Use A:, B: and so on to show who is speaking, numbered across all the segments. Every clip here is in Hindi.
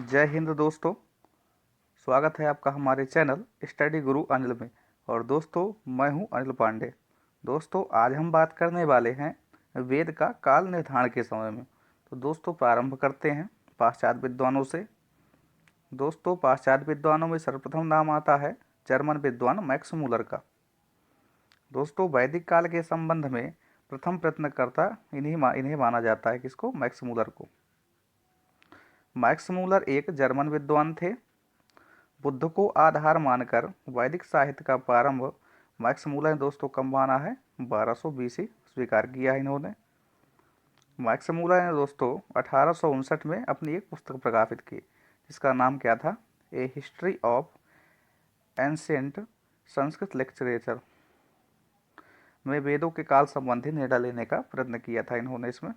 A: जय हिंद दोस्तों, स्वागत है आपका हमारे चैनल स्टडी गुरु अनिल में। और दोस्तों, मैं हूं अनिल पांडे। दोस्तों, आज हम बात करने वाले हैं वेद का काल निर्धारण के समय में। तो दोस्तों, प्रारंभ करते हैं पाश्चात्य विद्वानों से। दोस्तों, पाश्चात्य विद्वानों में सर्वप्रथम नाम आता है जर्मन विद्वान मैक्स मूलर का। दोस्तों, वैदिक काल के संबंध में प्रथम प्रयत्नकर्ता इन्हें माना जाता है। किसको? मैक्स मूलर को। मैक्स मूलर एक जर्मन विद्वान थे। बुद्ध को आधार मानकर वैदिक साहित्य का प्रारंभ मैक्स मूलर ने दोस्तों कब माना है? 1220 स्वीकार किया है इन्होंने। मैक्स मूलर ने दोस्तों 1859 में अपनी एक पुस्तक प्रकाशित की, जिसका नाम क्या था? A history of ancient Sanskrit literature में वेदों के काल संबंधी निर्णय लेने का प्रयत्न किया था इन्होंने। इसमें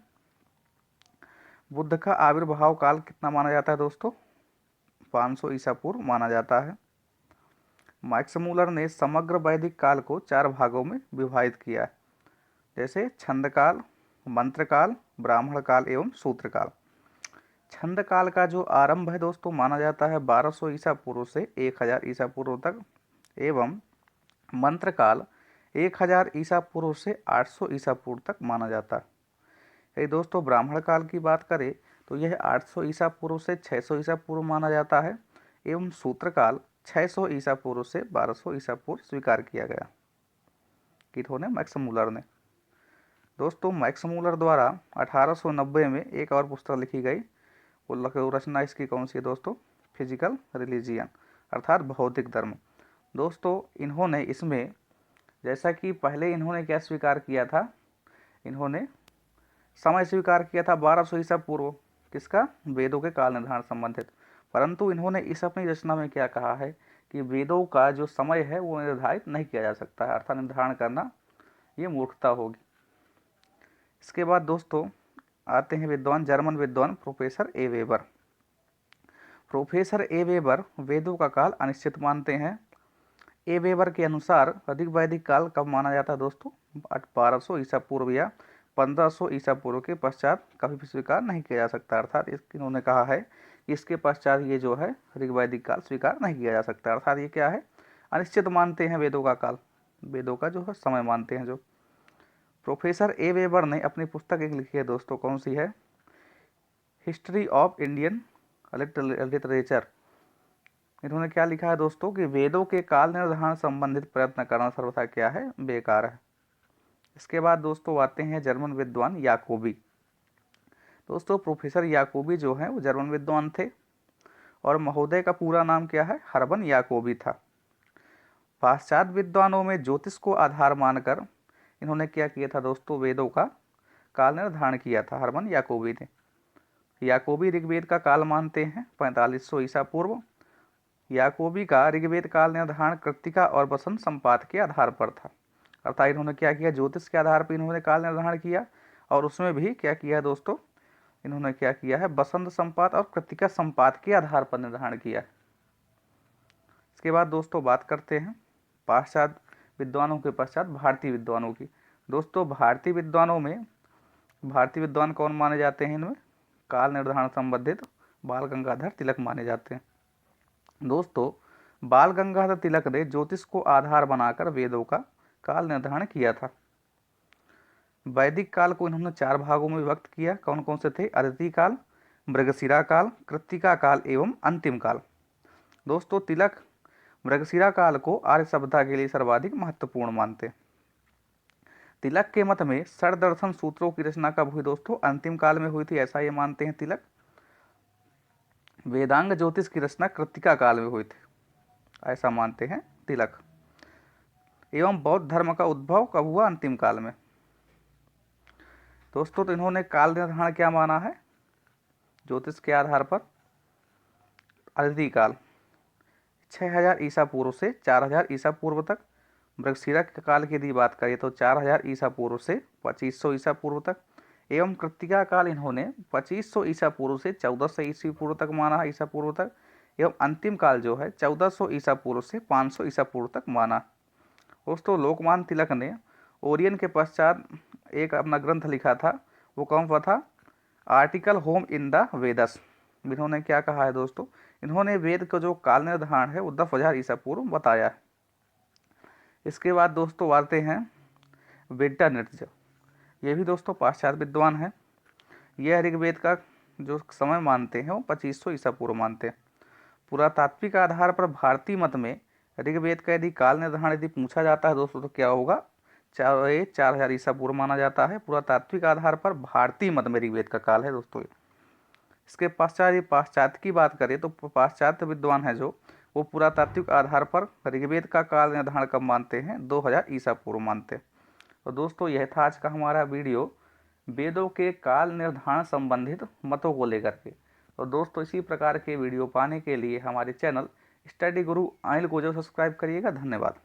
A: बुद्ध का आविर्भाव काल कितना माना जाता है दोस्तों? 500 ईसा पूर्व माना जाता है। मैक्स मूलर ने समग्र वैदिक काल को 4 भागों में विभाजित किया है, जैसे छंद काल, मंत्र काल, ब्राह्मण काल एवं सूत्र काल। छंद काल का जो आरंभ है दोस्तों माना जाता है 1200 ईसा पूर्व से 1000 ईसा पूर्व तक, एवं मंत्र काल 1000 ईसा पूर्व से 800 ईसा पूर्व तक माना जाता है। यदि दोस्तों ब्राह्मण काल की बात करें तो यह 800 ईसा पूर्व से 600 ईसा पूर्व माना जाता है, एवं सूत्र काल 600 ईसा पूर्व से 1200 ईसा पूर्व स्वीकार किया गया। किन्होंने? मैक्स मूलर ने। दोस्तों, मैक्स मूलर द्वारा 1890 में एक और पुस्तक लिखी गई। वो रचना इसकी कौन सी है दोस्तों? फिजिकल रिलीजियन, अर्थात भौतिक धर्म। दोस्तों, इन्होंने इसमें, जैसा कि पहले इन्होंने क्या स्वीकार किया था? इन्होंने समय स्वीकार किया था 1200 ईसा पूर्व। किसका? वेदों के काल निर्धारण संबंधित। परंतु इन्होंने इस अपनी रचना में क्या कहा है कि वेदों का जो समय है वो निर्धारित नहीं किया जा सकता है, अर्थात निर्धारण करना ये मूर्खता होगी। इसके बाद दोस्तों आते हैं जर्मन विद्वान professor A weber. Professor A weber वेदों का काल अनिश्चित मानते हैं। ए वेबर के अनुसार अधिक वैदिक काल कब माना जाता है दोस्तों? 1200 ईसा पूर्व या 1500 ईसा पूर्व के पश्चात कभी भी स्वीकार नहीं किया जा सकता। अर्थात इन्होंने कहा है कि इसके पश्चात ये जो है अधिक वैदिक काल स्वीकार नहीं किया जा सकता। अर्थात ये क्या है? अनिश्चित मानते हैं वेदों का काल, वेदों का जो है समय मानते हैं। जो प्रोफेसर ए वेबर ने अपनी पुस्तक एक लिखी है दोस्तों, कौन सी है? History of Indian literature. इन्होंने क्या लिखा है दोस्तों कि वेदों के काल निर्धारण संबंधित प्रयत्न करना सर्वथा क्या है? बेकार है। इसके बाद दोस्तों आते हैं जर्मन विद्वान याकोबी। दोस्तों, प्रोफेसर याकोबी जो है वो जर्मन विद्वान थे और महोदय का पूरा नाम क्या है? हर्बन याकोबी था। पाश्चात्य विद्वानों में ज्योतिष को आधार मानकर इन्होंने क्या किया था दोस्तों? वेदों का काल निर्धारण किया था हर्बन याकोबी ने। याकोबी ऋग्वेद का काल मानते हैं 4500 ईसा पूर्व। याकोबी का ऋग्वेद काल निर्धारण कृत्तिका और वसंत संपात के आधार पर था। अर्थात इन्होंने क्या किया? ज्योतिष के आधार पर इन्होंने काल निर्धारण किया, और उसमें भी क्या किया दोस्तों? इन्होंने क्या किया है? वसंत संपात और कृत्तिका संपात के आधार पर निर्धारण किया। इसके बाद दोस्तों बात करते हैं पाश्चात्य विद्वानों के पश्चात भारतीय विद्वानों की। दोस्तों, भारतीय विद्वान कौन माने जाते हैं? इनमें काल निर्धारण संबंधित बाल गंगाधर तिलक माने जाते हैं। दोस्तों, बाल गंगाधर तिलक ने ज्योतिष को आधार बनाकर वेदों का काल निर्धारण किया था। वैदिक काल को इन्होंने 4 भागों में विभक्त किया। कौन कौन से थे? अदिति काल, मृगशिरा काल, कृत्तिका काल एवं अंतिम काल। दोस्तों, तिलक मृगशिरा काल को आर्य सभ्यता के लिए सर्वाधिक महत्वपूर्ण मानते। तिलक के मत में षड्दर्शन सूत्रों की रचना कब हुई दोस्तों? अंतिम काल में हुई थी, ऐसा ये मानते हैं तिलक। वेदांग ज्योतिष की रचना कृत्तिका काल में हुई थी, ऐसा मानते हैं तिलक। एवं बौद्ध धर्म का उद्भव कब हुआ? अंतिम काल में। दोस्तों, तो इन्होंने काल निर्धारण क्या माना है ज्योतिष के आधार पर? अदिति काल 6000 ईसा पूर्व से 4000 ईसा पूर्व तक। मृगशिरा के काल की यदि बात करें तो 4000 ईसा पूर्व से 2500 ईसा पूर्व तक। एवं कृत्तिका काल इन्होंने 2500 ईसा पूर्व से 1400 ईसा पूर्व तक माना है, ईसा पूर्व तक। एवं अंतिम काल जो है 1400 ईसा पूर्व से 500 ईसा पूर्व तक माना। दोस्तों, लोकमान्य तिलक ने ओरियन के पश्चात एक अपना ग्रंथ लिखा था, वो कौन सा था? Article home in the Vedas. इन्होंने क्या कहा है दोस्तों? इन्होंने वेद का जो काल निर्धारण है वो 10,000 ईसा पूर्व बताया है। इसके बाद दोस्तों आते हैं वेट्टा नृत्य। ये भी दोस्तों पाश्चात्य विद्वान है। यह ऋग्वेद का जो समय मानते हैं वो 2500 ईसा पूर्व मानते हैं। पुरातात्विक आधार पर भारतीय मत में ऋग्वेद का यदि काल निर्धारण यदि पूछा जाता है दोस्तों तो क्या होगा? 4,000 ईसा पूर्व माना जाता है। पुरातात्विक आधार पर भारतीय मत में ऋग्वेद का काल है दोस्तों। इसके पश्चात यदि पाश्चात्य की बात करें तो पाश्चात्य विद्वान है जो, वो पुरातात्विक आधार पर ऋग्वेद का काल निर्धारण कब मानते हैं? 2000 ईसा पूर्व मानते हैं। तो दोस्तों यह था आज का हमारा वीडियो वेदों के काल निर्धारण संबंधित मतों को लेकर के। तो दोस्तों इसी प्रकार के वीडियो पाने के लिए हमारे चैनल स्टडी गुरु अनिल को जो सब्सक्राइब करिएगा। धन्यवाद।